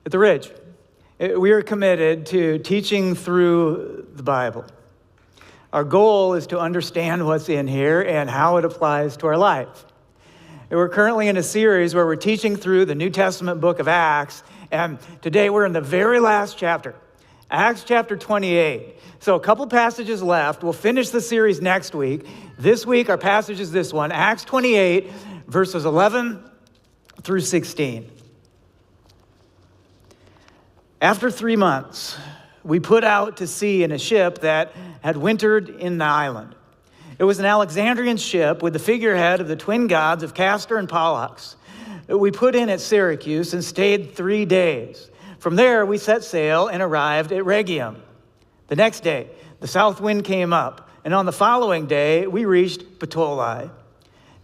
At the Ridge, we are committed to teaching through the Bible. Our goal is to understand what's in here and how it applies to our life. We're currently in a series where we're teaching through the New Testament book of Acts, and today we're in the very last chapter, Acts chapter 28. So a couple passages left. We'll finish the series next week. This week, our passage is this one, Acts 28, verses 11 through 16. After 3 months, we put out to sea in a ship that had wintered in the island. It was an Alexandrian ship with the figurehead of the twin gods of Castor and Pollux. We put in at Syracuse and stayed 3 days. From there, we set sail and arrived at Rhegium. The next day, the south wind came up, and on the following day, we reached Puteoli.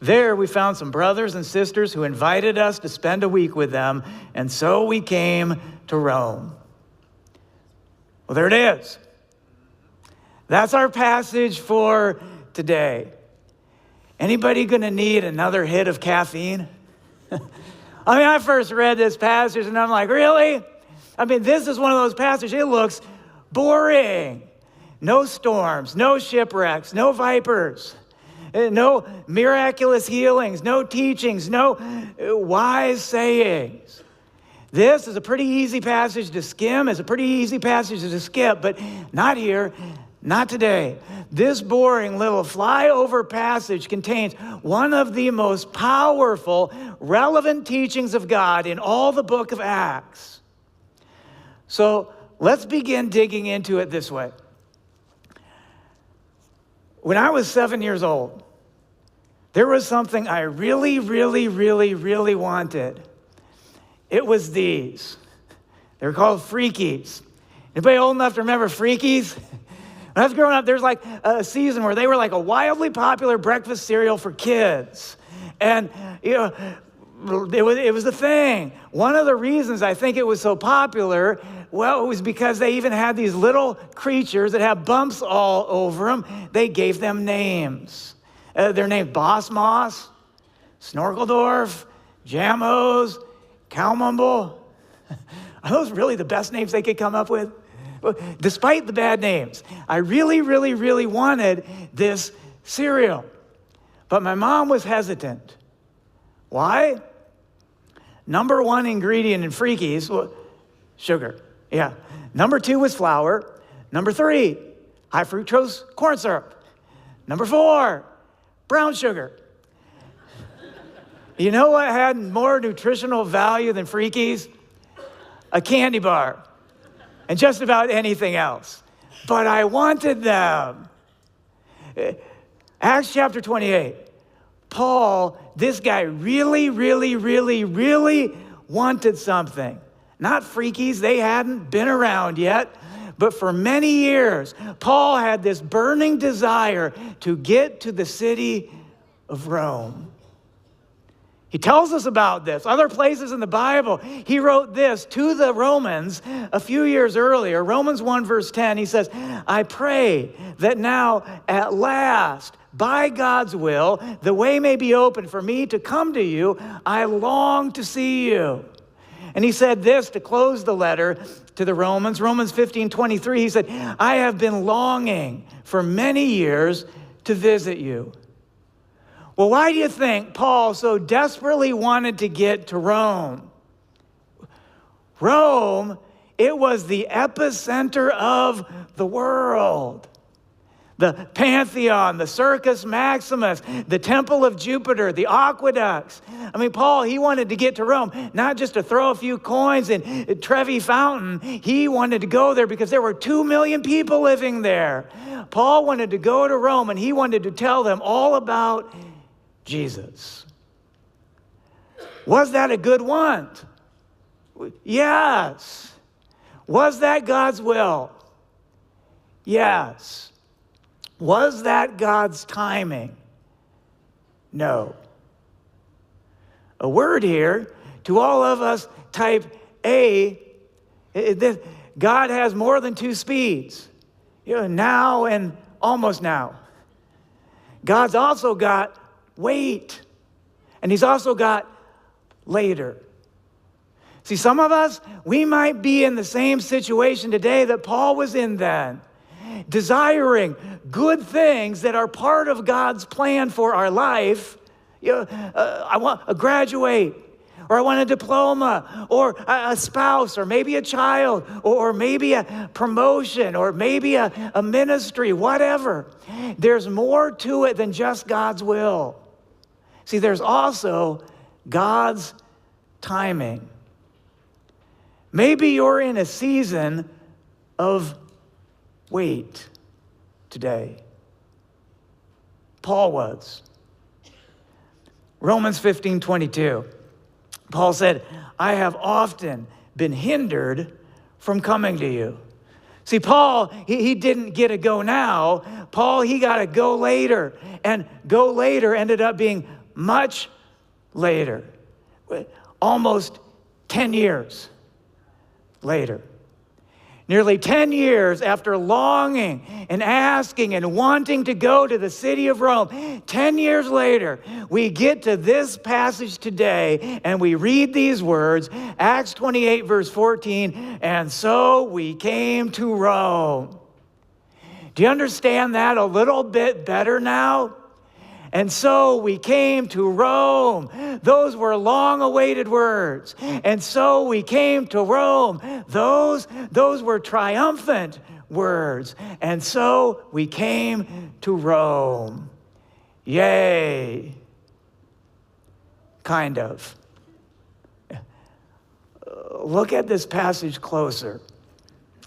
There, we found some brothers and sisters who invited us to spend a week with them, and so we came to Rome. Well, there it is. That's our passage for today. Anybody going to need another hit of caffeine? I first read this passage, and I'm like, really? This is one of those passages, it looks boring. No storms, no shipwrecks, no vipers, no miraculous healings, no teachings, no wise sayings. This is a pretty easy passage to skim. It's a pretty easy passage to skip, but not here, not today. This boring little flyover passage contains one of the most powerful, relevant teachings of God in all the book of Acts. So let's begin digging into it this way. When I was 7 years old, there was something I really wanted. It was these. They were called Freakies. Anybody old enough to remember Freakies? When I was growing up, there was like a season where they were like a wildly popular breakfast cereal for kids. And, it was the thing. One of the reasons I think it was so popular, well, it was because they even had these little creatures that have bumps all over them. They gave them names. They're named Boss Moss, Snorkeldorf, Jamos, Cowmumble. Are those really the best names they could come up with? Well, despite the bad names, I really wanted this cereal. But my mom was hesitant. Why? Number one ingredient in Freakies, well, sugar. Yeah. Number 2 was flour. Number 3, high fructose corn syrup. Number 4, brown sugar. You know what had more nutritional value than Freakies? A candy bar and just about anything else. But I wanted them. Acts chapter 28. Paul, this guy really wanted something. Not Freakies, they hadn't been around yet. But for many years, Paul had this burning desire to get to the city of Rome. He tells us about this. Other places in the Bible, he wrote this to the Romans a few years earlier. Romans 1 verse 10, he says, I pray that now at last, by God's will, the way may be open for me to come to you. I long to see you. And he said this to close the letter to the Romans. Romans 15:23, he said, I have been longing for many years to visit you. Well, why do you think Paul so desperately wanted to get to Rome? Rome, it was the epicenter of the world. The Pantheon, the Circus Maximus, the Temple of Jupiter, the aqueducts. Paul, he wanted to get to Rome, not just to throw a few coins in Trevi Fountain. He wanted to go there because there were 2 million people living there. Paul wanted to go to Rome, and he wanted to tell them all about Jesus. Was that a good want? Yes. Was that God's will? Yes. Was that God's timing? No. A word here to all of us type A, God has more than 2 speeds. Now and almost now. God's also got wait. And he's also got later. See, some of us, we might be in the same situation today that Paul was in then, desiring good things that are part of God's plan for our life. I want to graduate, or I want a diploma, or a spouse, or maybe a child, or maybe a promotion, or maybe a ministry, whatever. There's more to it than just God's will. See, there's also God's timing. Maybe you're in a season of wait today. Paul was. Romans 15:22. Paul said, I have often been hindered from coming to you. See, Paul, he didn't get a go now. Paul, he got a go later. And go later ended up being much later. Almost 10 years later. Nearly 10 years after longing and asking and wanting to go to the city of Rome, 10 years later, we get to this passage today and we read these words, Acts 28, verse 14, and so we came to Rome. Do you understand that a little bit better now? And so we came to Rome. Those were long-awaited words. And so we came to Rome. Those were triumphant words. And so we came to Rome. Yay. Kind of. Look at this passage closer.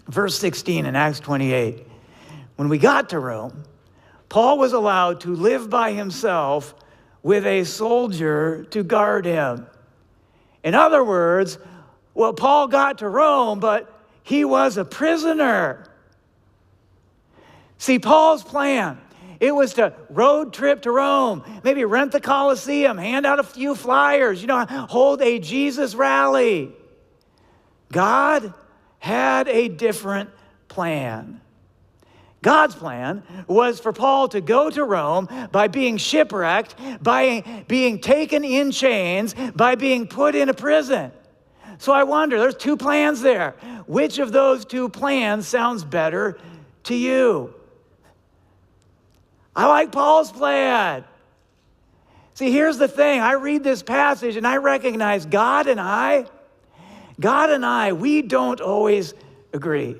Verse 16 in Acts 28. When we got to Rome, Paul was allowed to live by himself with a soldier to guard him. In other words, well, Paul got to Rome, but he was a prisoner. See, Paul's plan, it was to road trip to Rome, maybe rent the Colosseum, hand out a few flyers, hold a Jesus rally. God had a different plan. God's plan was for Paul to go to Rome by being shipwrecked, by being taken in chains, by being put in a prison. So I wonder, there's two plans there. Which of those two plans sounds better to you? I like Paul's plan. See, here's the thing. I read this passage and I recognize God and I, we don't always agree.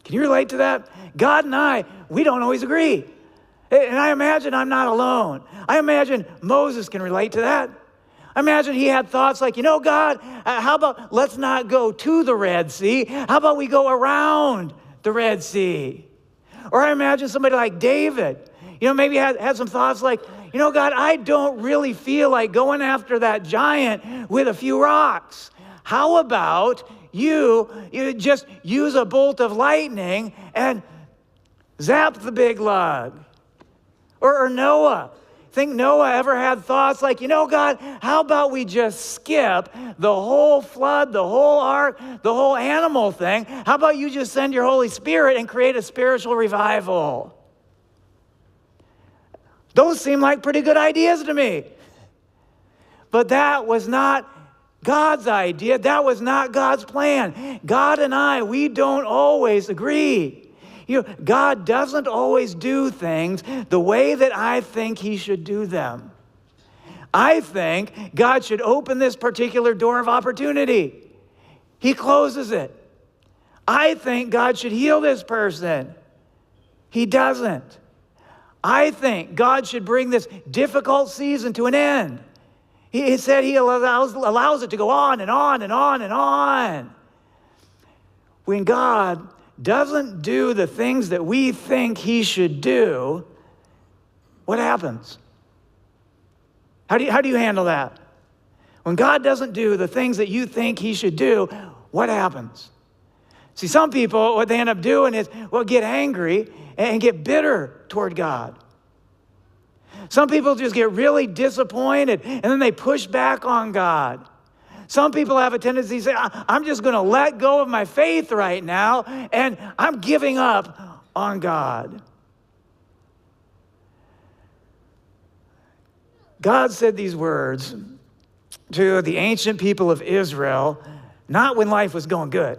Can you relate to that? God and I, we don't always agree. And I imagine I'm not alone. I imagine Moses can relate to that. I imagine he had thoughts like, God, how about let's not go to the Red Sea? How about we go around the Red Sea? Or I imagine somebody like David, maybe had some thoughts like, God, I don't really feel like going after that giant with a few rocks. How about you just use a bolt of lightning and zap the big lug? Or Noah. Think Noah ever had thoughts like, God, how about we just skip the whole flood, the whole ark, the whole animal thing? How about you just send your Holy Spirit and create a spiritual revival? Those seem like pretty good ideas to me. But that was not God's idea. That was not God's plan. God and I, we don't always agree. God doesn't always do things the way that I think he should do them. I think God should open this particular door of opportunity. He closes it. I think God should heal this person. He doesn't. I think God should bring this difficult season to an end. He said he allows it to go on and on and on and on. When God doesn't do the things that we think he should do, what happens? How do you handle that? When God doesn't do the things that you think he should do, what happens? See, some people, what they end up doing is, get angry and get bitter toward God. Some people just get really disappointed and then they push back on God. Some people have a tendency to say, I'm just going to let go of my faith right now and I'm giving up on God. God said these words to the ancient people of Israel, not when life was going good.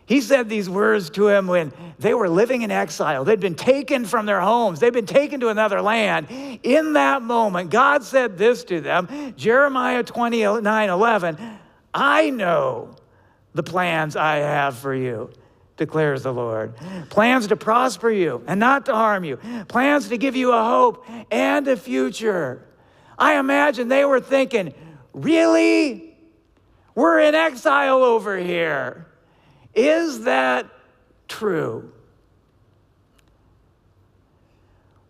He said these words to him when they were living in exile. They'd been taken from their homes. They'd been taken to another land. In that moment, God said this to them, Jeremiah 29:11, I know the plans I have for you, declares the Lord. Plans to prosper you and not to harm you. Plans to give you a hope and a future. I imagine they were thinking, really? We're in exile over here. Is that true?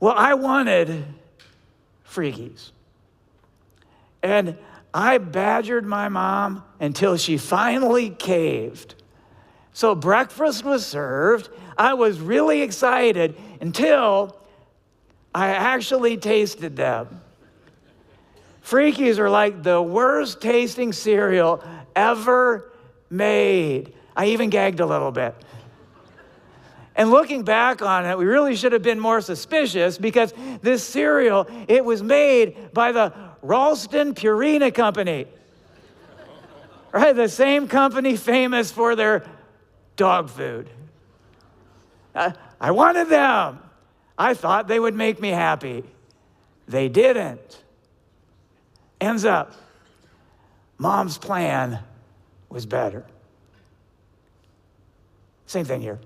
Well, I wanted Freakies. And I badgered my mom until she finally caved. So breakfast was served. I was really excited until I actually tasted them. Freakies are like the worst tasting cereal ever made. I even gagged a little bit. And looking back on it, we really should have been more suspicious because this cereal, it was made by the Ralston Purina Company. Right? The same company famous for their dog food. I wanted them. I thought they would make me happy. They didn't. Ends up, Mom's plan was better. Same thing here.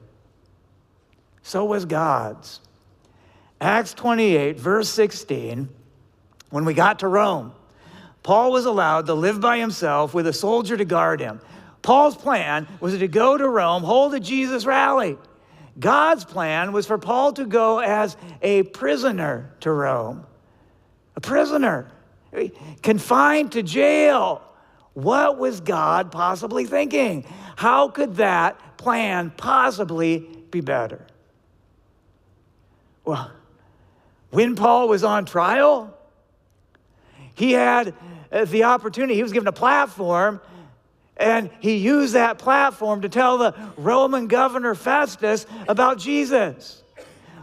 So was God's. Acts 28, verse 16, when we got to Rome, Paul was allowed to live by himself with a soldier to guard him. Paul's plan was to go to Rome, hold a Jesus rally. God's plan was for Paul to go as a prisoner to Rome. A prisoner, confined to jail. What was God possibly thinking? How could that plan possibly be better? Well, when Paul was on trial, he had the opportunity, he was given a platform, and he used that platform to tell the Roman governor Festus about Jesus.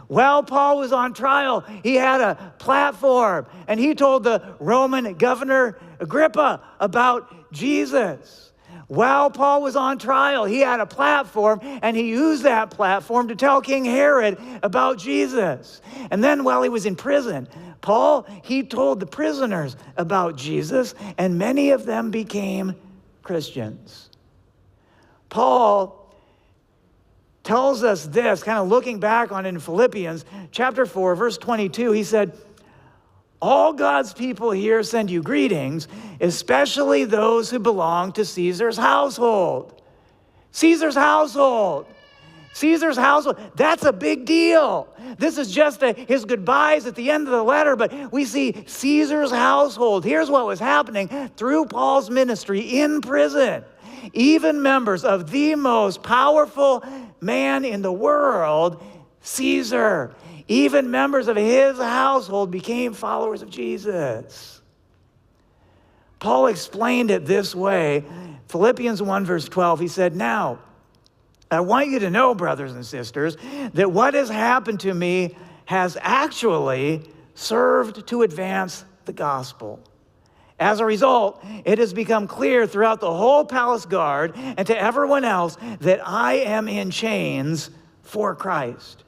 While Paul was on trial, he had a platform, and he told the Roman governor Agrippa about Jesus. While Paul was on trial, he had a platform, and he used that platform to tell King Herod about Jesus. And then while he was in prison, Paul, he told the prisoners about Jesus, and many of them became Christians. Paul tells us this, kind of looking back on it in Philippians chapter 4, verse 22, he said, all God's people here send you greetings, especially those who belong to Caesar's household. Caesar's household. Caesar's household. That's a big deal. This is just his goodbyes at the end of the letter, but we see Caesar's household. Here's what was happening through Paul's ministry in prison. Even members of the most powerful man in the world, Caesar, even members of his household became followers of Jesus. Paul explained it this way. Philippians 1, verse 12, he said, now, I want you to know, brothers and sisters, that what has happened to me has actually served to advance the gospel. As a result, it has become clear throughout the whole palace guard and to everyone else that I am in chains for Christ.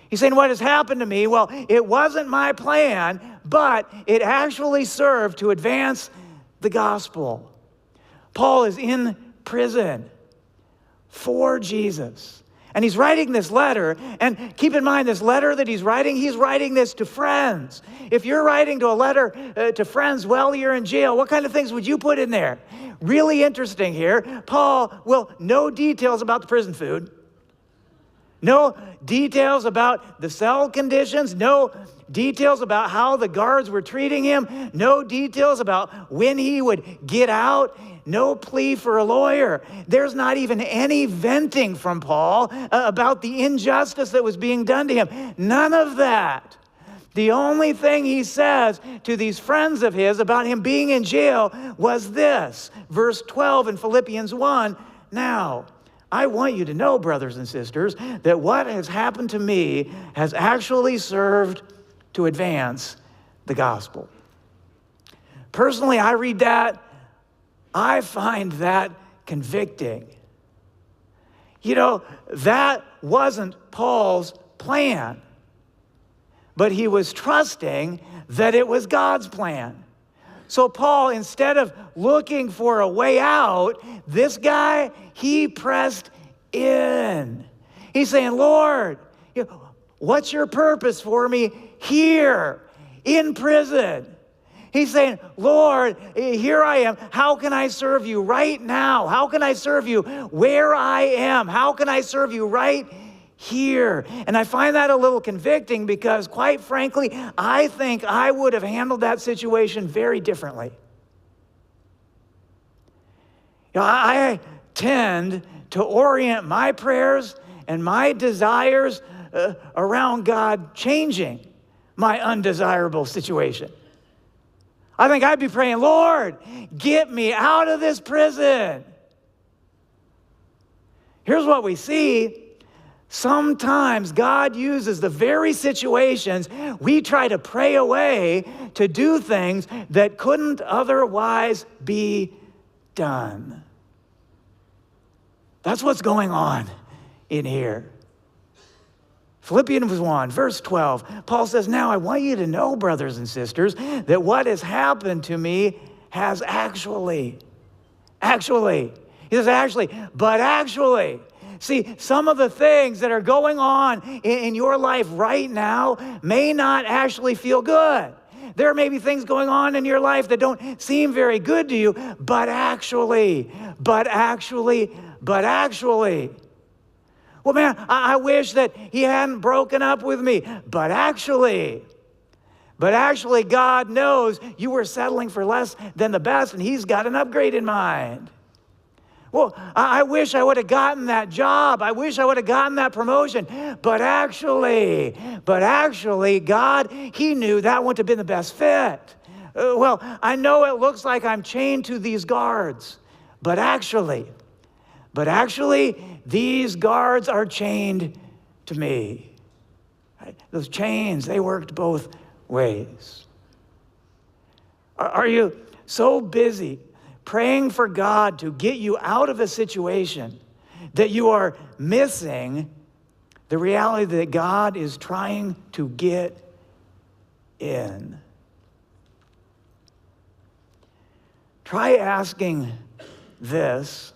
He's saying, what has happened to me? Well, it wasn't my plan, but it actually served to advance the gospel. Paul is in prison for Jesus. And he's writing this letter, and keep in mind this letter that he's writing this to friends. If you're writing to a letter to friends while you're in jail, what kind of things would you put in there? Really interesting here. Paul, well, no details about the prison food. No details about the cell conditions. No details about how the guards were treating him. No details about when he would get out. No plea for a lawyer. There's not even any venting from Paul about the injustice that was being done to him. None of that. The only thing he says to these friends of his about him being in jail was this. Verse 12 in Philippians 1. Now, I want you to know, brothers and sisters, that what has happened to me has actually served to advance the gospel. Personally, I read that I find that convicting. That wasn't Paul's plan, but he was trusting that it was God's plan. So Paul, instead of looking for a way out, this guy, he pressed in. He's saying, Lord, what's your purpose for me here in prison? He's saying, Lord, here I am. How can I serve you right now? How can I serve you where I am? How can I serve you right here? And I find that a little convicting because, quite frankly, I think I would have handled that situation very differently. I tend to orient my prayers and my desires around God changing my undesirable situation. I think I'd be praying, Lord, get me out of this prison. Here's what we see. Sometimes God uses the very situations we try to pray away to do things that couldn't otherwise be done. That's what's going on in here. Philippians 1, verse 12, Paul says, now I want you to know, brothers and sisters, that what has happened to me has actually, he says actually. See, some of the things that are going on in your life right now may not actually feel good. There may be things going on in your life that don't seem very good to you, but actually. Well, man, I wish that he hadn't broken up with me. But actually, God knows you were settling for less than the best, and he's got an upgrade in mind. Well, I wish I would have gotten that job. I wish I would have gotten that promotion. But actually, God, he knew that wouldn't have been the best fit. Well, I know it looks like I'm chained to these guards, but actually, these guards are chained to me. Right? Those chains, they worked both ways. Are you so busy praying for God to get you out of a situation that you are missing the reality that God is trying to get in? Try asking this.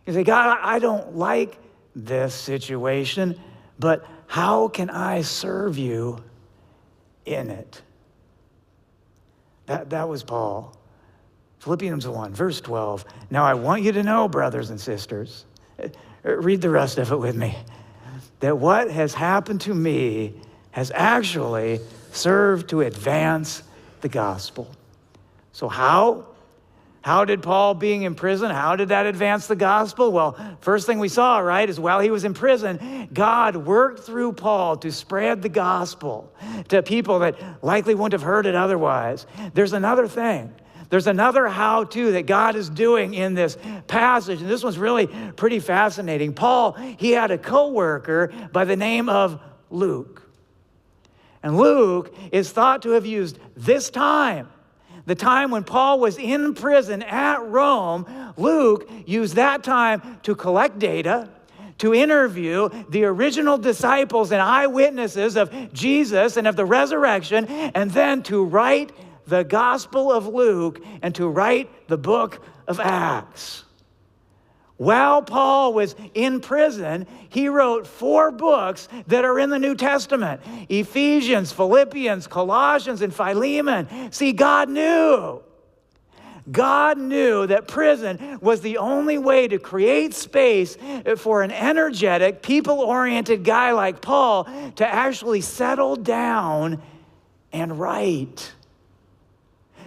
You say, God, I don't like this situation, but how can I serve you in it? That was Paul. Philippians 1, verse 12. Now I want you to know, brothers and sisters, read the rest of it with me, that what has happened to me has actually served to advance the gospel. So how did Paul being in prison, how did that advance the gospel? Well, first thing we saw, right, is while he was in prison, God worked through Paul to spread the gospel to people that likely wouldn't have heard it otherwise. There's another thing. There's another how-to that God is doing in this passage, and this one's really pretty fascinating. Paul, he had a co-worker by the name of Luke. And Luke is thought to have used this time, the time when Paul was in prison at Rome. Luke used that time to collect data, to interview the original disciples and eyewitnesses of Jesus and of the resurrection, and then to write the Gospel of Luke and to write the book of Acts. While Paul was in prison, he wrote 4 books that are in the New Testament: Ephesians, Philippians, Colossians, and Philemon. See, God knew that prison was the only way to create space for an energetic, people-oriented guy like Paul to actually settle down and write.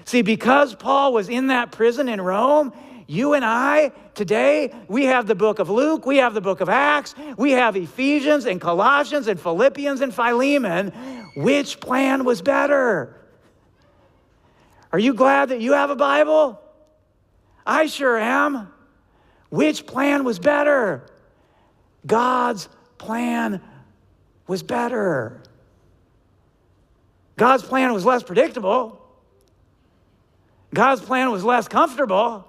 See, because Paul was in that prison in Rome, you and I, today, we have the book of Luke, we have the book of Acts, we have Ephesians and Colossians and Philippians and Philemon. Which plan was better? Are you glad that you have a Bible? I sure am. Which plan was better? God's plan was better. God's plan was less predictable. God's plan was less comfortable.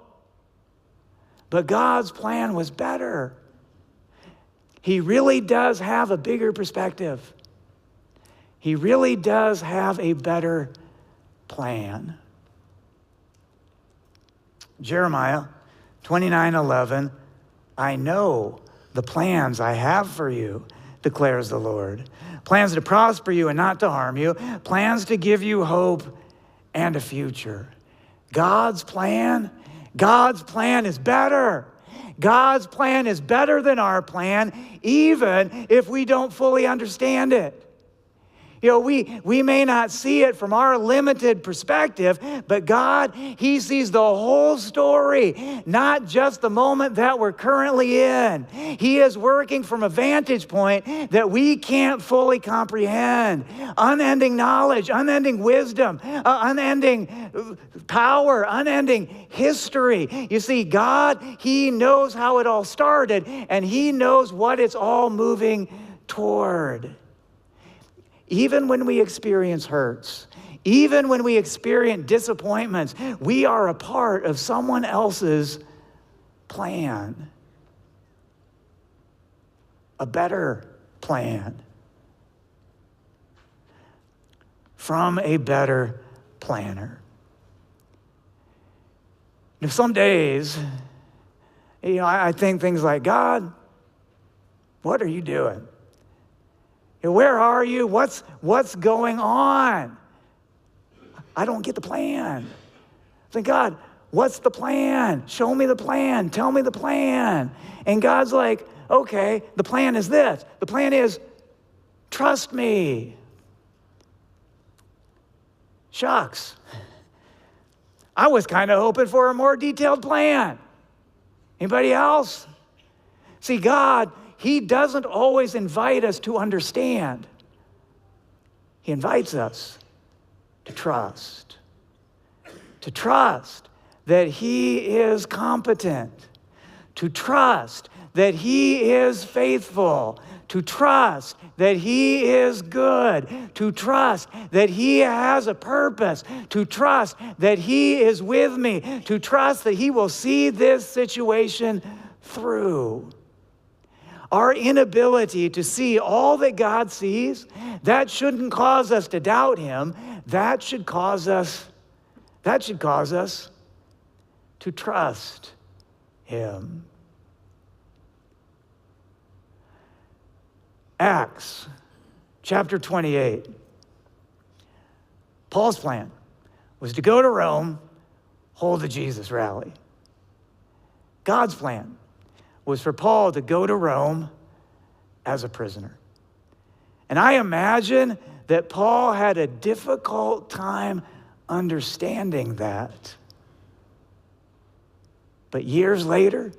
But God's plan was better. He really does have a bigger perspective. He really does have a better plan. Jeremiah 29:11, I know the plans I have for you, declares the Lord. Plans to prosper you and not to harm you. Plans to give you hope and a future. God's plan is better. God's plan is better than our plan, even if we don't fully understand it. We may not see it from our limited perspective, but God, He sees the whole story, not just the moment that we're currently in. He is working from a vantage point that we can't fully comprehend. Unending knowledge, unending wisdom, unending power, unending history. You see, God, He knows how it all started, and He knows what it's all moving toward. Even when we experience hurts, even when we experience disappointments, we are a part of someone else's plan. A better plan. From a better planner. Some days, I think things like, God, what are you doing? Where are you? What's going on? I don't get the plan. I think, God, what's the plan? Show me the plan. Tell me the plan. And God's like, okay, the plan is this. The plan is, trust me. Shucks. I was kind of hoping for a more detailed plan. Anybody else? See, God, He doesn't always invite us to understand. He invites us to trust. To trust that He is competent. To trust that He is faithful. To trust that He is good. To trust that He has a purpose. To trust that He is with me. To trust that He will see this situation through. Our inability to see all that God sees, that shouldn't cause us to doubt Him. That should cause us to trust Him. Acts chapter 28. Paul's plan was to go to Rome, hold a Jesus rally. God's plan was for Paul to go to Rome as a prisoner. And I imagine that Paul had a difficult time understanding that. But years later,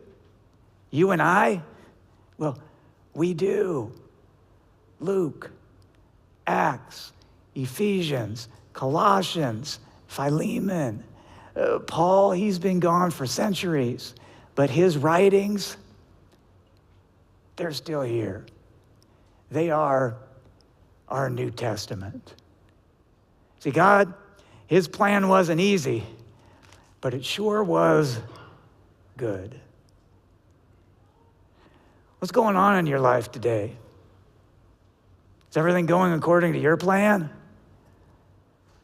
you and I, we do. Luke, Acts, Ephesians, Colossians, Philemon. Paul, he's been gone for centuries, but his writings, they're still here. They are our New Testament. See, God, His plan wasn't easy, but it sure was good. What's going on in your life today? Is everything going according to your plan?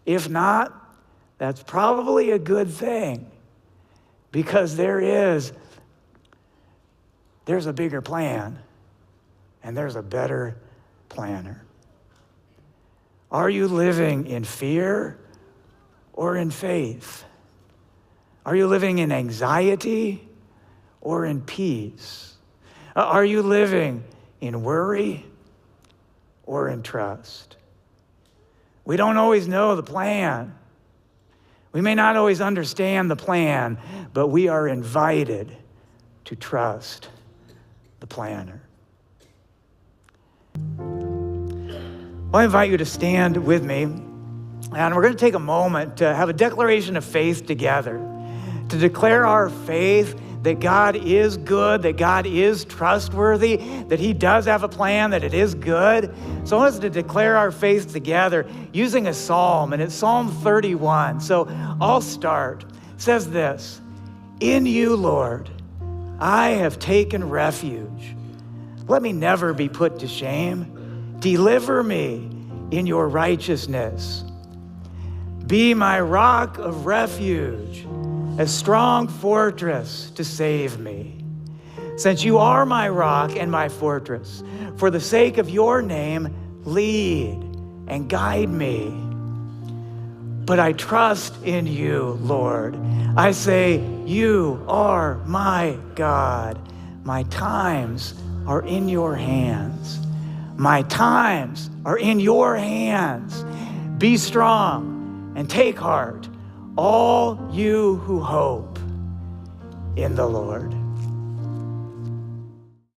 If not, that's probably a good thing, because there's a bigger plan, and there's a better planner. Are you living in fear or in faith? Are you living in anxiety or in peace? Are you living in worry or in trust? We don't always know the plan. We may not always understand the plan, but we are invited to trust the planner. Well, I invite you to stand with me, and we're going to take a moment to have a declaration of faith together, to declare our faith that God is good, that God is trustworthy, that He does have a plan, that it is good. So I want us to declare our faith together using a psalm, and it's Psalm 31. So I'll start. It says this: "In you, Lord, I have taken refuge. Let me never be put to shame. Deliver me in your righteousness. Be my rock of refuge, a strong fortress to save me. Since you are my rock and my fortress, for the sake of your name, lead and guide me. But I trust in you, Lord. I say, you are my God. My times are in your hands. My times are in your hands. Be strong and take heart, all you who hope in the Lord.